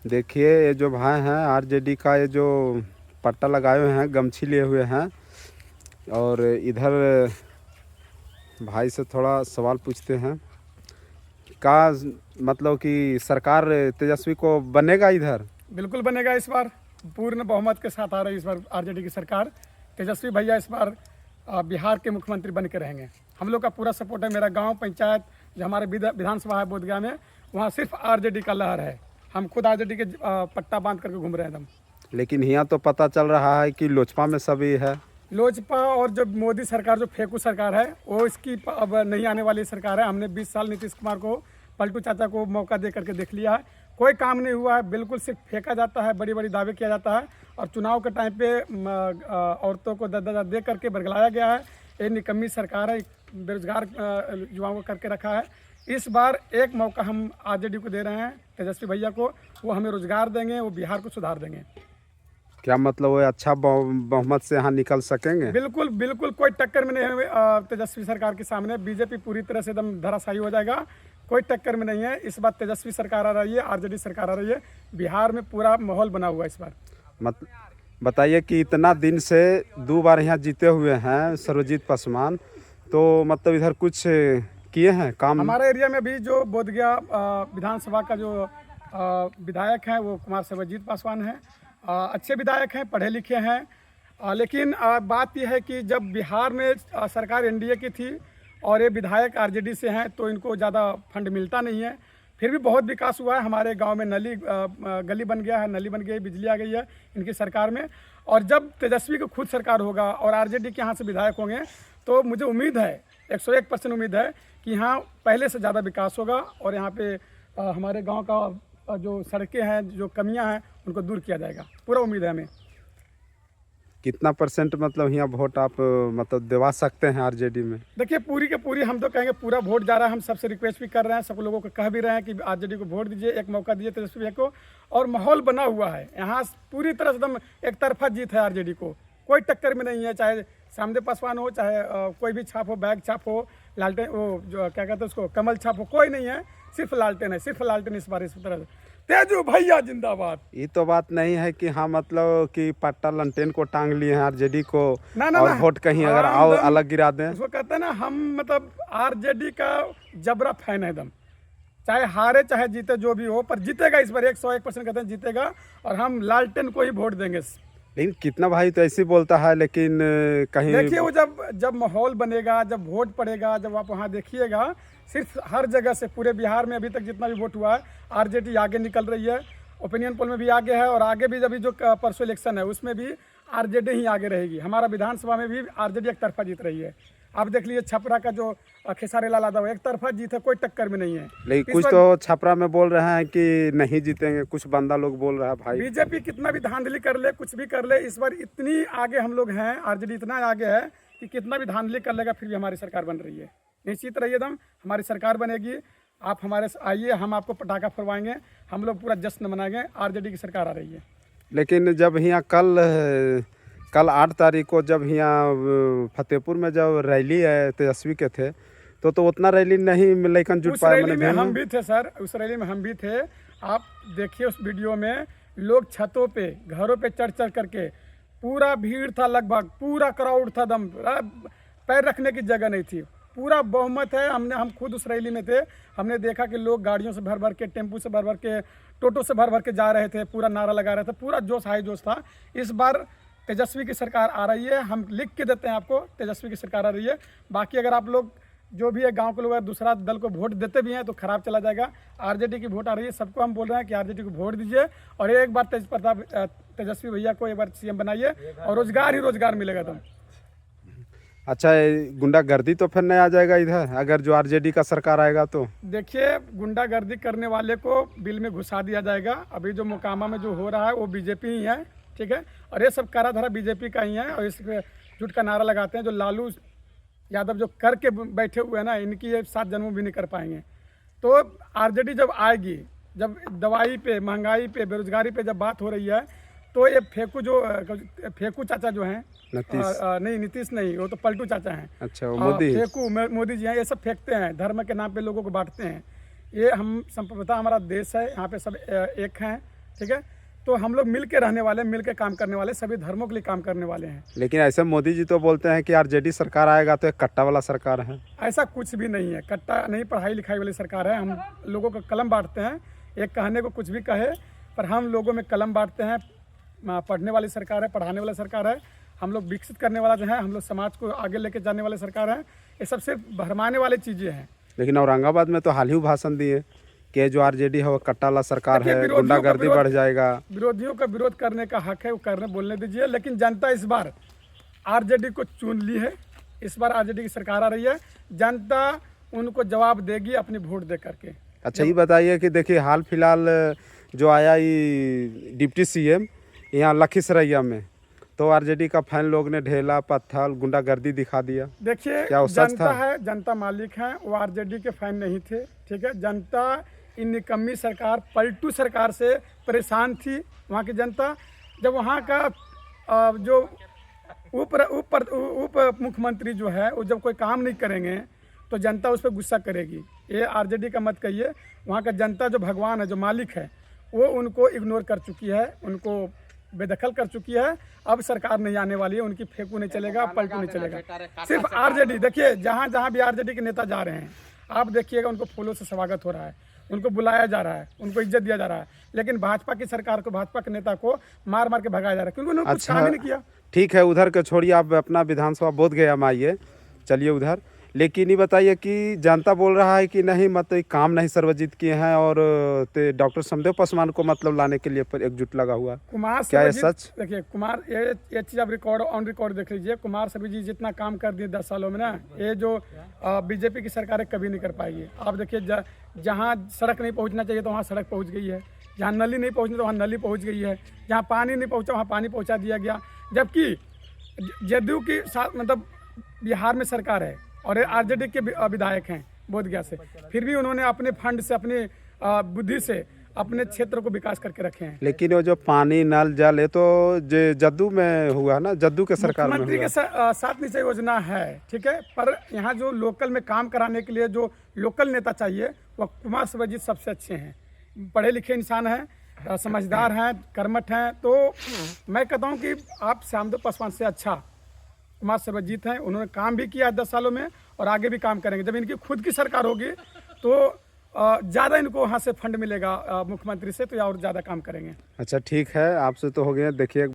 देखिए ये जो भाई हैं आरजेडी का, ये जो पट्टा लगाए हुए हैं, गमछी लिए हुए हैं, और इधर भाई से थोड़ा सवाल पूछते हैं। का मतलब कि सरकार तेजस्वी को बनेगा इधर? बिल्कुल बनेगा। इस बार पूर्ण बहुमत के साथ आ रही है इस बार आरजेडी की सरकार। तेजस्वी भैया इस बार बिहार के मुख्यमंत्री बन के रहेंगे। हम लोग का पूरा सपोर्ट है। मेरा गांव पंचायत जो हमारे विधानसभा है बोधगया में, वहाँ सिर्फ आरजेडी का लहर है। हम खुद आरजेडी के पट्टा बांध करके घूम रहे हैं एकदम। लेकिन यहाँ तो पता चल रहा है कि लोजपा में सभी है। लोजपा और जो मोदी सरकार, जो फेंकू सरकार है, वो इसकी अब नहीं आने वाली सरकार है। हमने 20 साल नीतीश कुमार को, पलटू चाचा को मौका दे करके देख लिया है, कोई काम नहीं हुआ है। बिल्कुल सिर्फ फेंका जाता है, बड़ी बड़ी दावे किया जाता है, और चुनाव के टाइम पे औरतों को दे करके बरगलाया गया है। ये निकम्मी सरकार है, बेरोजगार युवाओं को करके रखा है। इस बार एक मौका हम आरजेडी को दे रहे हैं, तेजस्वी भैया को। वो हमें रोजगार देंगे, वो बिहार को सुधार देंगे। क्या मतलब वो अच्छा बहुमत से यहाँ निकल सकेंगे? बिल्कुल बिल्कुल, कोई टक्कर में नहीं है तेजस्वी सरकार के सामने। बीजेपी पूरी तरह से एकदम धराशायी हो जाएगा, कोई टक्कर में नहीं है। इस बार तेजस्वी सरकार आ रही है, आरजेडी सरकार आ रही है। बिहार में पूरा माहौल बना हुआ है इस बार। बताइए कि इतना दिन से 2 बार यहाँ जीते हुए हैं सर्वजीत पासवान, तो मतलब इधर कुछ किए हैं काम? हमारे एरिया में भी जो बोधगया विधानसभा का जो विधायक हैं वो कुमार सर्वजीत पासवान हैं। अच्छे विधायक हैं, पढ़े लिखे हैं। लेकिन बात यह है कि जब बिहार में सरकार एनडीए की थी और ये विधायक आरजेडी से हैं, तो इनको ज़्यादा फंड मिलता नहीं है। फिर भी बहुत विकास हुआ है। हमारे गांव में गली बन गया है, नली बन गई, बिजली आ गई है इनकी सरकार में। और जब तेजस्वी की खुद सरकार होगा और आरजेडी के यहाँ से विधायक होंगे, तो मुझे उम्मीद है, 101% उम्मीद है कि यहाँ पहले से ज़्यादा विकास होगा। और यहाँ पे हमारे गाँव का जो सड़कें हैं, जो कमियाँ हैं, उनको दूर किया जाएगा। पूरा उम्मीद है हमें। कितना % मतलब यहाँ वोट आप मतलब दिवा सकते हैं आरजेडी में? देखिए, पूरी के पूरी हम तो कहेंगे पूरा वोट जा रहा है। हम सबसे रिक्वेस्ट भी कर रहे हैं, सब लोगों को कह भी रहे हैं कि आरजेडी को वोट दीजिए, एक मौका दीजिए तेजस्वी भैया को। और माहौल बना हुआ है यहाँ, पूरी तरह से एकदम एक तरफा जीत है आरजेडी को, कोई टक्कर में नहीं है। चाहे सामदेव पासवान हो, चाहे कोई भी छाप हो, बैग छाप हो, लालटेन, वो जो क्या कहते हैं उसको, कमल छाप हो, कोई नहीं है, सिर्फ लालटेन है, सिर्फ लालटेन इस बार इस तरह से। तेजू भैया जिंदाबाद। ये तो बात नहीं है कि हाँ मतलब कि पट्टा लंटेन को टांग लिए हैं आरजेडी को, ना, और वोट कहीं अगर आओ अलग गिरा दें। उसको कहते हैं ना, हम मतलब आरजेडी का जबरा फैन है एकदम। चाहे हारे चाहे जीते, जो भी हो, पर जीतेगा इस बार 101% कहते हैं जीतेगा। और हम लालटेन को ही वोट देंगे। लेकिन कितना भाई तो ऐसे ही बोलता है, लेकिन कहीं देखिए, वो जब माहौल बनेगा, जब वोट पड़ेगा, जब आप वहाँ देखिएगा, सिर्फ हर जगह से पूरे बिहार में अभी तक जितना भी वोट हुआ है, आरजेडी आगे निकल रही है। ओपिनियन पोल में भी आगे है, और आगे भी अभी जो परसों इलेक्शन है उसमें भी आरजेडी ही आगे रहेगी। हमारा विधानसभा में भी आरजेडी एक तरफा जीत रही है। आप देख लीजिए, छपरा का जो खेसारी लाल यादव, एक तरफा जीत है, कोई टक्कर में नहीं है। लेकिन कुछ तो छपरा में बोल रहे हैं कि नहीं जीतेंगे, कुछ बंदा लोग बोल रहा है। भाई बीजेपी कितना भी धांधली कर ले, कुछ भी कर ले, इस बार इतनी आगे हम लोग हैं, आरजेडी इतना आगे है कि कितना भी धांधली कर लेगा, फिर भी हमारी सरकार बन रही है। निश्चित रहिए एकदम, हमारी सरकार बनेगी। आप हमारे आइए, हम आपको पटाखा फोड़वाएंगे, हम लोग पूरा जश्न मनाएंगे, आरजेडी की सरकार आ रही है। लेकिन जब यहाँ कल 8 तारीख को जब यहाँ फतेहपुर में जब रैली है तेजस्वी के थे, तो उतना रैली नहीं लेकिन जुट पाए। उस रैली में हम भी थे सर, उस रैली में हम भी थे। आप देखिए उस वीडियो में, लोग छतों पे, घरों पे चढ़ करके, पूरा भीड़ था, लगभग पूरा क्राउड था, दम पैर रखने की जगह नहीं थी। पूरा बहुमत है। हम खुद उस रैली में थे। हमने देखा कि लोग गाड़ियों से भर भर के, टेम्पू से भर भर के, टोटो से भर भर के जा रहे थे, पूरा नारा लगा रहे थे, पूरा जोश, हाई जोश था। इस बार तेजस्वी की सरकार आ रही है। हम लिख के देते हैं आपको, तेजस्वी की सरकार आ रही है। बाकी अगर आप लोग जो भी है गांव के लोग अगर दूसरा दल को वोट देते भी हैं तो खराब चला जाएगा। आरजेडी की वोट आ रही है, सबको हम बोल रहे हैं कि आरजेडी को वोट दीजिए, और एक बार तेजस्वी भैया को एक बार सीएम बनाइए, और रोजगार ही रोजगार मिलेगा तुम। अच्छा, गुंडागर्दी तो फिर नहीं आ जाएगा इधर अगर जो आरजेडी का सरकार आएगा तो? देखिए, गुंडागर्दी करने वाले को बिल में घुसा दिया जाएगा। अभी जो मोकामा में जो हो रहा है वो बीजेपी ही है, ठीक है, और ये सब कारा धरा बीजेपी का ही है। और इस झूठ का नारा लगाते हैं जो लालू यादव जो करके बैठे हुए हैं ना, इनकी ये 7 जन्म भी नहीं कर पाएंगे। तो आरजेडी जब आएगी, जब दवाई पे, महंगाई पे, बेरोजगारी पे जब बात हो रही है, तो ये फेंकू चाचा जो हैं, नहीं नीतीश नहीं, वो तो पलटू चाचा हैं। अच्छा, वो मोदी जी हैं। ये सब फेंकते हैं, धर्म के नाम पे लोगों को बांटते हैं। ये हम संप्रभुता हमारा देश है, यहाँ पे सब एक हैं, ठीक है। तो हम लोग मिल के रहने वाले, मिल के काम करने वाले, सभी धर्मों के लिए काम करने वाले हैं। लेकिन ऐसे मोदी जी तो बोलते हैं कि आरजेडी सरकार आएगा तो एक कट्टा वाला सरकार है। ऐसा कुछ भी नहीं है, कट्टा नहीं, पढ़ाई लिखाई वाली सरकार है। हम लोगों को कलम बांटते हैं, एक कहने को कुछ भी कहे, पर हम लोगों में कलम बांटते हैं। पढ़ने वाली सरकार है, पढ़ाने वाली सरकार है। हम लोग विकसित करने वाला जो है, हम लोग समाज को आगे लेके जाने वाली सरकार है। ये सबसे भरमाने वाली चीज़ें हैं। लेकिन औरंगाबाद में तो हाल ही भाषण दिए कि जो आरजेडी है वो कट्टा वाला सरकार देखिए, है, विरोधियों का गुंडागर्दी विरोध- बढ़ जाएगा। विरोधियों का विरोध करने का हक है, वो करने बोलने दीजिए। लेकिन जनता इस बार आरजेडी को चुन ली है। इस बार आरजेडी की सरकार आ रही है, जनता उनको जवाब देगी अपनी वोट दे करके। अच्छा ये बताइए कि देखिए हाल फिलहाल जो आया ये डिप्टी सीएम यहाँ लखीसराय में, तो आरजेडी का फैन लोग ने ढेला पत्थर गुंडागर्दी दिखा दिया। देखिए, क्या वो सच जनता था? है, जनता मालिक है, वो आरजेडी के फैन नहीं थे। ठीक है, जनता इन निकम्मी सरकार, पलटू सरकार से परेशान थी। वहाँ की जनता, जब वहाँ का जो उप मुख्यमंत्री जो है, वो जब कोई काम नहीं करेंगे तो जनता उस पर गुस्सा करेगी। ये आरजेडी का मत कहिए। वहाँ का जनता जो भगवान है, जो मालिक है, वो उनको इग्नोर कर चुकी है, उनको बेदखल कर चुकी है। अब सरकार नहीं आने वाली है, उनकी फेंकू नहीं चलेगा, पलटू नहीं चलेगा। सिर्फ आरजेडी, देखिए जहाँ जहाँ भी आरजेडी के नेता जा रहे हैं, आप देखिएगा उनको फूलों से स्वागत हो रहा है, उनको बुलाया जा रहा है, उनको इज्जत दिया जा रहा है। लेकिन भाजपा की सरकार को, भाजपा के नेता को मार मार के भगाया जा रहा है, क्योंकि उन्होंने कुछ काम ही नहीं किया। ठीक है, उधर के छोड़िए, आप अपना विधानसभा बोध गया में आइए, चलिए उधर। लेकिन ये बताइए कि जनता बोल रहा है कि नहीं मतलब काम नहीं सर्वजित किए हैं और डॉक्टर समदेव पासवान को मतलब लाने के लिए पर एकजुट लगा हुआ है। कुमार क्या ये सर्वजित, सच? देखिए कुमार, ये चीज़ आप रिकॉर्ड ऑन रिकॉर्ड देख लीजिए। कुमार सर्वजित जी जितना काम कर दिए 10 सालों में ना, ये जो बीजेपी की सरकारें कभी नहीं कर पाएगी। आप देखिए, जहाँ सड़क नहीं पहुँचना चाहिए तो वहाँ सड़क पहुँच गई है, जहाँ नली नहीं पहुँचनी तो वहाँ नली पहुँच गई है, जहाँ पानी नहीं पहुँचा वहाँ पानी पहुँचा दिया गया। जबकि जदयू की साथ मतलब बिहार में सरकार है और आरजेडी के विधायक हैं बोधगया से, फिर भी उन्होंने अपने फंड से, अपनी बुद्धि से अपने क्षेत्र को विकास करके रखे हैं। लेकिन वो जो पानी नल जल है तो जद्दू में हुआ ना, जद्दू के सरकार में मुख्यमंत्री हुआ। के साथ नीचे योजना है, ठीक है, पर यहाँ जो लोकल में काम कराने के लिए जो लोकल नेता चाहिए, वह कुमार सर्वजित सबसे अच्छे हैं। पढ़े लिखे इंसान हैं, समझदार हैं, कर्मठ हैं। तो मैं कहता हूँ कि आप श्यामदेव पासवान से अच्छा कुमार सर्वजित हैं। उन्होंने काम भी किया है 10 सालों में और आगे भी काम करेंगे। जब इनकी खुद की सरकार होगी तो ज़्यादा इनको वहाँ से फंड मिलेगा मुख्यमंत्री से, तो या और ज़्यादा काम करेंगे। अच्छा ठीक है, आपसे तो हो गया। देखिए